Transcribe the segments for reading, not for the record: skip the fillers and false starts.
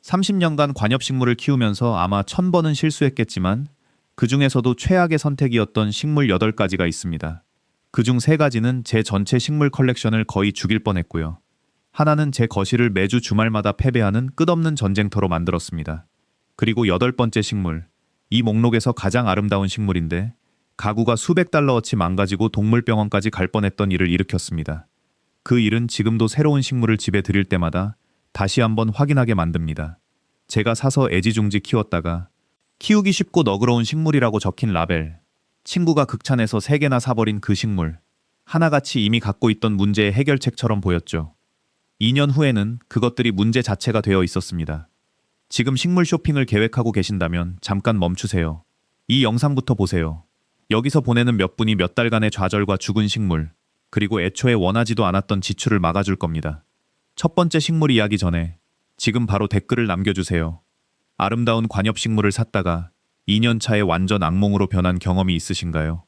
30년간 관엽식물을 키우면서 아마 1000번은 실수했겠지만 그 중에서도 최악의 선택이었던 식물 8가지가 있습니다. 그중 3가지는 제 전체 식물 컬렉션을 거의 죽일 뻔했고요. 하나는 제 거실을 매주 주말마다 패배하는 끝없는 전쟁터로 만들었습니다. 그리고 8번째 식물, 이 목록에서 가장 아름다운 식물인데 가구가 수백 달러어치 망가지고 동물병원까지 갈 뻔했던 일을 일으켰습니다. 그 일은 지금도 새로운 식물을 집에 들일 때마다 다시 한번 확인하게 만듭니다. 제가 사서 애지중지 키웠다가 키우기 쉽고 너그러운 식물이라고 적힌 라벨, 친구가 극찬해서 3개나 사버린 그 식물, 하나같이 이미 갖고 있던 문제의 해결책처럼 보였죠. 2년 후에는 그것들이 문제 자체가 되어 있었습니다. 지금 식물 쇼핑을 계획하고 계신다면 잠깐 멈추세요. 이 영상부터 보세요. 여기서 보내는 몇 분이 몇 달간의 좌절과 죽은 식물, 그리고 애초에 원하지도 않았던 지출을 막아줄 겁니다. 첫 번째 식물 이야기 전에 지금 바로 댓글을 남겨주세요. 아름다운 관엽식물을 샀다가 2년 차에 완전 악몽으로 변한 경험이 있으신가요?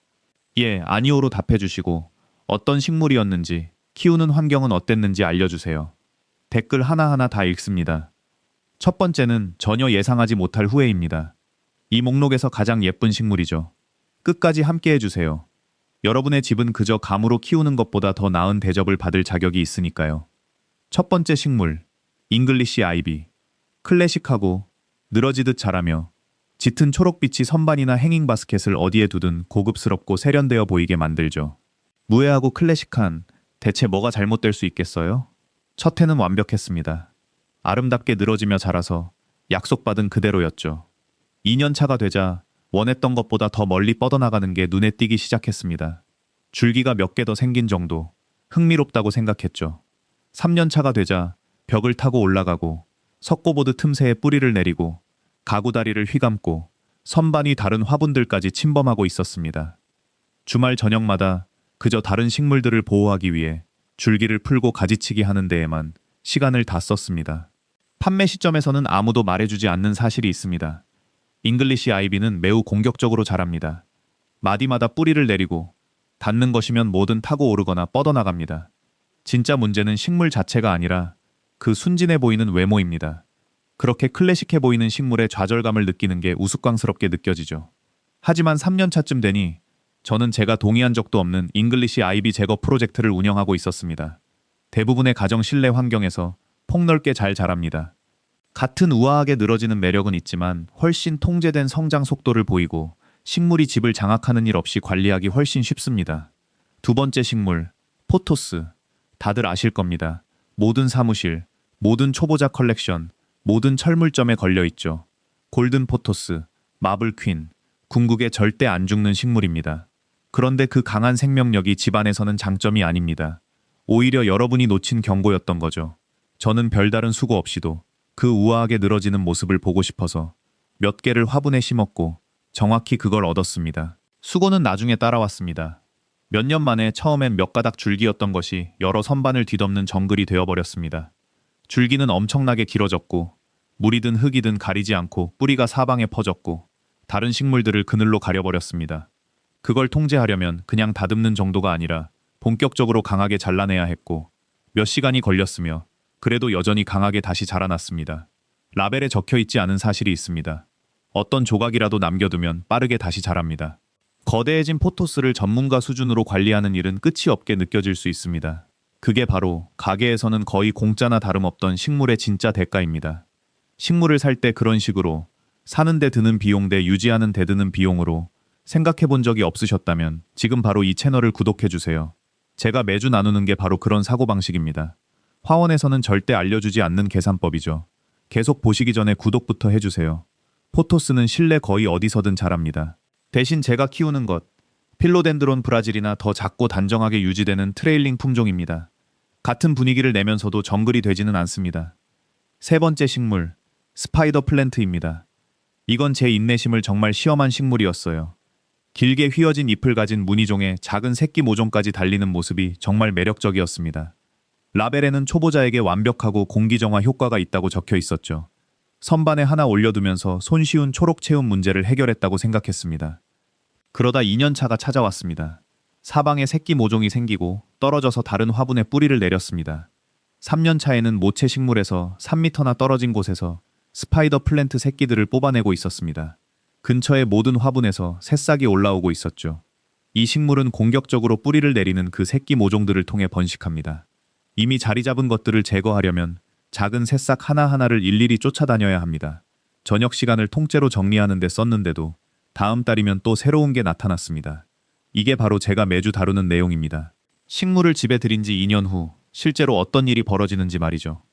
예, 아니오로 답해주시고 어떤 식물이었는지, 키우는 환경은 어땠는지 알려주세요. 댓글 하나하나 다 읽습니다. 첫 번째는 전혀 예상하지 못할 후회입니다. 이 목록에서 가장 예쁜 식물이죠. 끝까지 함께 해주세요. 여러분의 집은 그저 감으로 키우는 것보다 더 나은 대접을 받을 자격이 있으니까요. 첫 번째 식물, 잉글리시 아이비. 클래식하고 늘어지듯 자라며 짙은 초록빛이 선반이나 행잉 바스켓을 어디에 두든 고급스럽고 세련되어 보이게 만들죠. 무해하고 클래식한, 대체 뭐가 잘못될 수 있겠어요? 첫 해는 완벽했습니다. 아름답게 늘어지며 자라서 약속받은 그대로였죠. 2년 차가 되자 원했던 것보다 더 멀리 뻗어나가는 게 눈에 띄기 시작했습니다. 줄기가 몇 개 더 생긴 정도, 흥미롭다고 생각했죠. 3년 차가 되자 벽을 타고 올라가고 석고보드 틈새에 뿌리를 내리고 가구 다리를 휘감고 선반이 다른 화분들까지 침범하고 있었습니다. 주말 저녁마다 그저 다른 식물들을 보호하기 위해 줄기를 풀고 가지치기 하는 데에만 시간을 다 썼습니다. 판매 시점에서는 아무도 말해주지 않는 사실이 있습니다. 잉글리시 아이비는 매우 공격적으로 자랍니다. 마디마다 뿌리를 내리고 닿는 것이면 뭐든 타고 오르거나 뻗어나갑니다. 진짜 문제는 식물 자체가 아니라 그 순진해 보이는 외모입니다. 그렇게 클래식해 보이는 식물에 좌절감을 느끼는 게 우스꽝스럽게 느껴지죠. 하지만 3년 차쯤 되니 저는 제가 동의한 적도 없는 잉글리시 아이비 제거 프로젝트를 운영하고 있었습니다. 대부분의 가정 실내 환경에서 폭넓게 잘 자랍니다. 같은 우아하게 늘어지는 매력은 있지만 훨씬 통제된 성장 속도를 보이고 식물이 집을 장악하는 일 없이 관리하기 훨씬 쉽습니다. 두 번째 식물, 포토스. 다들 아실 겁니다. 모든 사무실, 모든 초보자 컬렉션, 모든 철물점에 걸려있죠. 골든 포토스, 마블 퀸, 궁극의 절대 안 죽는 식물입니다. 그런데 그 강한 생명력이 집안에서는 장점이 아닙니다. 오히려 여러분이 놓친 경고였던 거죠. 저는 별다른 수고 없이도 그 우아하게 늘어지는 모습을 보고 싶어서 몇 개를 화분에 심었고 정확히 그걸 얻었습니다. 수고는 나중에 따라왔습니다. 몇 년 만에 처음엔 몇 가닥 줄기였던 것이 여러 선반을 뒤덮는 정글이 되어버렸습니다. 줄기는 엄청나게 길어졌고 물이든 흙이든 가리지 않고 뿌리가 사방에 퍼졌고 다른 식물들을 그늘로 가려버렸습니다. 그걸 통제하려면 그냥 다듬는 정도가 아니라 본격적으로 강하게 잘라내야 했고 몇 시간이 걸렸으며 그래도 여전히 강하게 다시 자라났습니다. 라벨에 적혀있지 않은 사실이 있습니다. 어떤 조각이라도 남겨두면 빠르게 다시 자랍니다. 거대해진 포토스를 전문가 수준으로 관리하는 일은 끝이 없게 느껴질 수 있습니다. 그게 바로 가게에서는 거의 공짜나 다름없던 식물의 진짜 대가입니다. 식물을 살 때 그런 식으로 사는 데 드는 비용 대 유지하는 데 드는 비용으로 생각해 본 적이 없으셨다면 지금 바로 이 채널을 구독해주세요. 제가 매주 나누는 게 바로 그런 사고방식입니다. 화원에서는 절대 알려주지 않는 계산법이죠. 계속 보시기 전에 구독부터 해주세요. 포토스는 실내 거의 어디서든 자랍니다. 대신 제가 키우는 것, 필로덴드론 브라질이나 더 작고 단정하게 유지되는 트레일링 품종입니다. 같은 분위기를 내면서도 정글이 되지는 않습니다. 세 번째 식물, 스파이더 플랜트입니다. 이건 제 인내심을 정말 시험한 식물이었어요. 길게 휘어진 잎을 가진 무늬종에 작은 새끼 모종까지 달리는 모습이 정말 매력적이었습니다. 라벨에는 초보자에게 완벽하고 공기정화 효과가 있다고 적혀 있었죠. 선반에 하나 올려두면서 손쉬운 초록 체온 문제를 해결했다고 생각했습니다. 그러다 2년 차가 찾아왔습니다. 사방에 새끼 모종이 생기고 떨어져서 다른 화분에 뿌리를 내렸습니다. 3년 차에는 모체 식물에서 3m나 떨어진 곳에서 스파이더 플랜트 새끼들을 뽑아내고 있었습니다. 근처의 모든 화분에서 새싹이 올라오고 있었죠. 이 식물은 공격적으로 뿌리를 내리는 그 새끼 모종들을 통해 번식합니다. 이미 자리 잡은 것들을 제거하려면 작은 새싹 하나하나를 일일이 쫓아다녀야 합니다. 저녁 시간을 통째로 정리하는 데 썼는데도 다음 달이면 또 새로운 게 나타났습니다. 이게 바로 제가 매주 다루는 내용입니다. 식물을 집에 들인 지 2년 후 실제로 어떤 일이 벌어지는지 말이죠.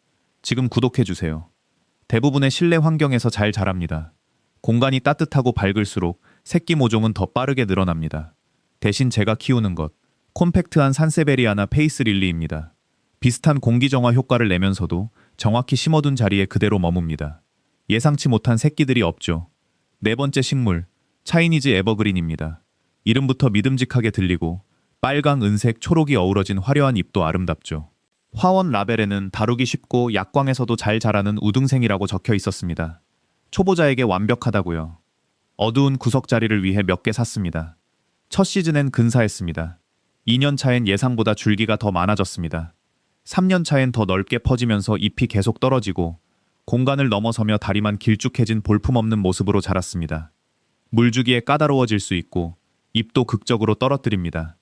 지금 구독해주세요. 대부분의 실내 환경에서 잘 자랍니다. 공간이 따뜻하고 밝을수록 새끼 모종은 더 빠르게 늘어납니다. 대신 제가 키우는 것, 콤팩트한 산세베리아나 페이스릴리입니다. 비슷한 공기정화 효과를 내면서도 정확히 심어둔 자리에 그대로 머뭅니다. 예상치 못한 새끼들이 없죠. 네 번째 식물, 차이니즈 에버그린입니다. 이름부터 믿음직하게 들리고 빨강, 은색, 초록이 어우러진 화려한 잎도 아름답죠. 화원 라벨에는 다루기 쉽고 약광에서도 잘 자라는 우등생이라고 적혀 있었습니다. 초보자에게 완벽하다고요. 어두운 구석 자리를 위해 몇 개 샀습니다. 첫 시즌엔 근사했습니다. 2년 차엔 예상보다 줄기가 더 많아졌습니다. 3년 차엔 더 넓게 퍼지면서 잎이 계속 떨어지고 공간을 넘어서며 다리만 길쭉해진 볼품없는 모습으로 자랐습니다. 물주기에 까다로워질 수 있고 잎도 극적으로 떨어뜨립니다.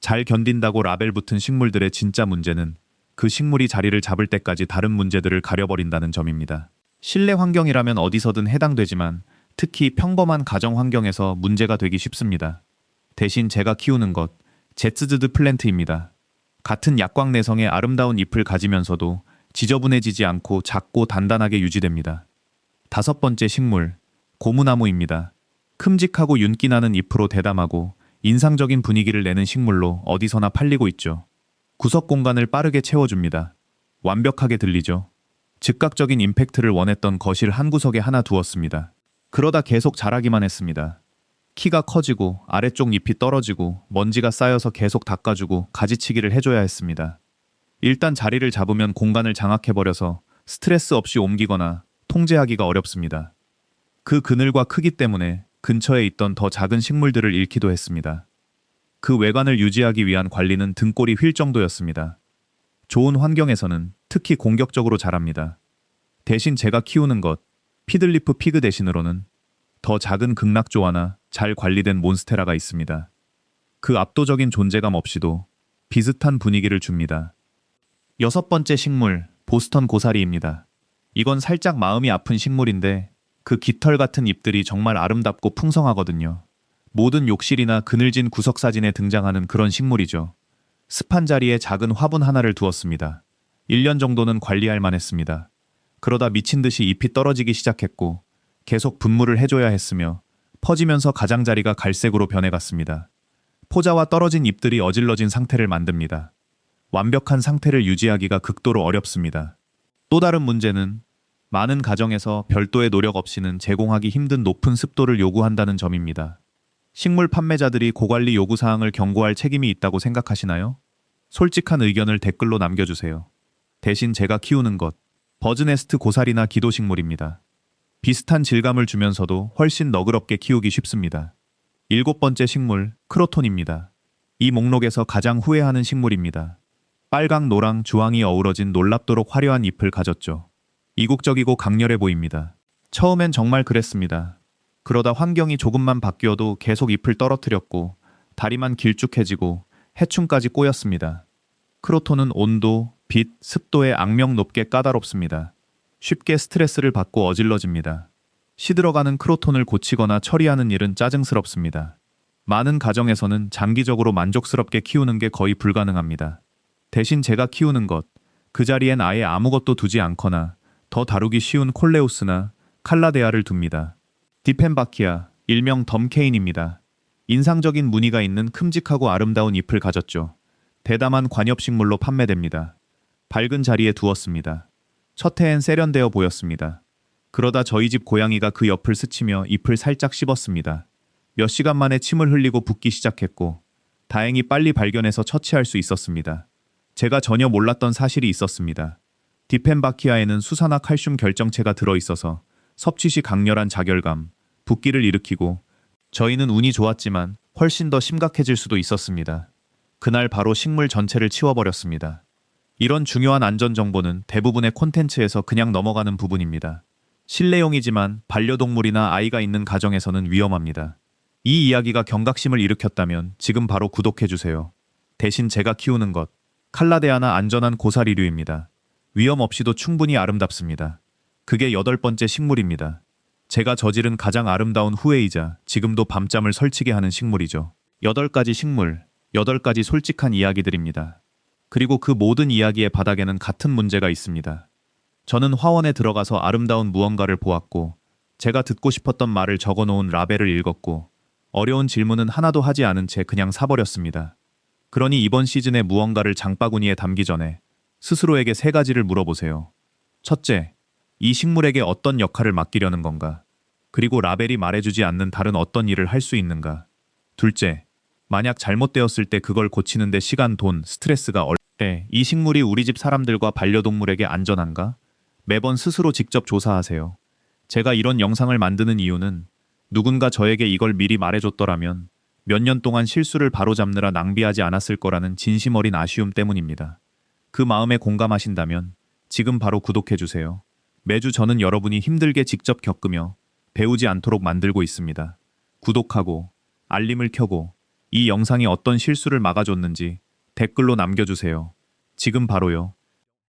잘 견딘다고 라벨 붙은 식물들의 진짜 문제는 그 식물이 자리를 잡을 때까지 다른 문제들을 가려버린다는 점입니다. 실내 환경이라면 어디서든 해당되지만 특히 평범한 가정 환경에서 문제가 되기 쉽습니다. 대신 제가 키우는 것, 제츠드드 플랜트입니다. 같은 약광 내성의 아름다운 잎을 가지면서도 지저분해지지 않고 작고 단단하게 유지됩니다. 다섯 번째 식물, 고무나무입니다. 큼직하고 윤기 나는 잎으로 대담하고 인상적인 분위기를 내는 식물로 어디서나 팔리고 있죠. 구석 공간을 빠르게 채워줍니다. 완벽하게 들리죠. 즉각적인 임팩트를 원했던 거실 한 구석에 하나 두었습니다. 그러다 계속 자라기만 했습니다. 키가 커지고 아래쪽 잎이 떨어지고 먼지가 쌓여서 계속 닦아주고 가지치기를 해줘야 했습니다. 일단 자리를 잡으면 공간을 장악해버려서 스트레스 없이 옮기거나 통제하기가 어렵습니다. 그 그늘과 크기 때문에 근처에 있던 더 작은 식물들을 잃기도 했습니다. 그 외관을 유지하기 위한 관리는 등골이 휠 정도였습니다. 좋은 환경에서는 특히 공격적으로 자랍니다. 대신 제가 키우는 것, 피들리프 피그 대신으로는 더 작은 극락조화나 잘 관리된 몬스테라가 있습니다. 그 압도적인 존재감 없이도 비슷한 분위기를 줍니다. 여섯 번째 식물, 보스턴 고사리입니다. 이건 살짝 마음이 아픈 식물인데 그 깃털 같은 잎들이 정말 아름답고 풍성하거든요. 모든 욕실이나 그늘진 구석 사진에 등장하는 그런 식물이죠. 습한 자리에 작은 화분 하나를 두었습니다. 1년 정도는 관리할 만했습니다. 그러다 미친 듯이 잎이 떨어지기 시작했고 계속 분무를 해줘야 했으며 퍼지면서 가장자리가 갈색으로 변해갔습니다. 포자와 떨어진 잎들이 어질러진 상태를 만듭니다. 완벽한 상태를 유지하기가 극도로 어렵습니다. 또 다른 문제는 많은 가정에서 별도의 노력 없이는 제공하기 힘든 높은 습도를 요구한다는 점입니다. 식물 판매자들이 고관리 요구사항을 경고할 책임이 있다고 생각하시나요? 솔직한 의견을 댓글로 남겨주세요. 대신 제가 키우는 것, 버즈네스트 고사리나 기도식물입니다. 비슷한 질감을 주면서도 훨씬 너그럽게 키우기 쉽습니다. 일곱 번째 식물, 크로톤입니다. 이 목록에서 가장 후회하는 식물입니다. 빨강, 노랑, 주황이 어우러진 놀랍도록 화려한 잎을 가졌죠. 이국적이고 강렬해 보입니다. 처음엔 정말 그랬습니다. 그러다 환경이 조금만 바뀌어도 계속 잎을 떨어뜨렸고 다리만 길쭉해지고 해충까지 꼬였습니다. 크로톤은 온도, 빛, 습도에 악명 높게 까다롭습니다. 쉽게 스트레스를 받고 어질러집니다. 시들어가는 크로톤을 고치거나 처리하는 일은 짜증스럽습니다. 많은 가정에서는 장기적으로 만족스럽게 키우는 게 거의 불가능합니다. 대신 제가 키우는 것, 그 자리엔 아예 아무것도 두지 않거나 더 다루기 쉬운 콜레우스나 칼라데아를 둡니다. 디펜바키아, 일명 덤케인입니다. 인상적인 무늬가 있는 큼직하고 아름다운 잎을 가졌죠. 대담한 관엽식물로 판매됩니다. 밝은 자리에 두었습니다. 첫 해엔 세련되어 보였습니다. 그러다 저희 집 고양이가 그 옆을 스치며 잎을 살짝 씹었습니다. 몇 시간 만에 침을 흘리고 붓기 시작했고 다행히 빨리 발견해서 처치할 수 있었습니다. 제가 전혀 몰랐던 사실이 있었습니다. 디펜바키아에는 수산화 칼슘 결정체가 들어있어서 섭취 시 강렬한 자결감, 붓기를 일으키고 저희는 운이 좋았지만 훨씬 더 심각해질 수도 있었습니다. 그날 바로 식물 전체를 치워버렸습니다. 이런 중요한 안전 정보는 대부분의 콘텐츠에서 그냥 넘어가는 부분입니다. 실내용이지만 반려동물이나 아이가 있는 가정에서는 위험합니다. 이 이야기가 경각심을 일으켰다면 지금 바로 구독해주세요. 대신 제가 키우는 것, 칼라데아나 안전한 고사리류입니다. 위험 없이도 충분히 아름답습니다. 그게 8번째 식물입니다. 제가 저지른 가장 아름다운 후회이자 지금도 밤잠을 설치게 하는 식물이죠. 8가지 식물, 8가지 솔직한 이야기들입니다. 그리고 그 모든 이야기의 바닥에는 같은 문제가 있습니다. 저는 화원에 들어가서 아름다운 무언가를 보았고, 제가 듣고 싶었던 말을 적어놓은 라벨을 읽었고, 어려운 질문은 하나도 하지 않은 채 그냥 사버렸습니다. 그러니 이번 시즌에 무언가를 장바구니에 담기 전에 스스로에게 3가지를 물어보세요. 첫째, 이 식물에게 어떤 역할을 맡기려는 건가? 그리고 라벨이 말해주지 않는 다른 어떤 일을 할 수 있는가? 둘째, 만약 잘못되었을 때 그걸 고치는데 시간, 돈, 스트레스가 이 식물이 우리 집 사람들과 반려동물에게 안전한가? 매번 스스로 직접 조사하세요. 제가 이런 영상을 만드는 이유는 누군가 저에게 이걸 미리 말해줬더라면 몇 년 동안 실수를 바로잡느라 낭비하지 않았을 거라는 진심 어린 아쉬움 때문입니다. 그 마음에 공감하신다면 지금 바로 구독해주세요. 매주 저는 여러분이 힘들게 직접 겪으며 배우지 않도록 만들고 있습니다. 구독하고 알림을 켜고 이 영상이 어떤 실수를 막아줬는지 댓글로 남겨주세요. 지금 바로요.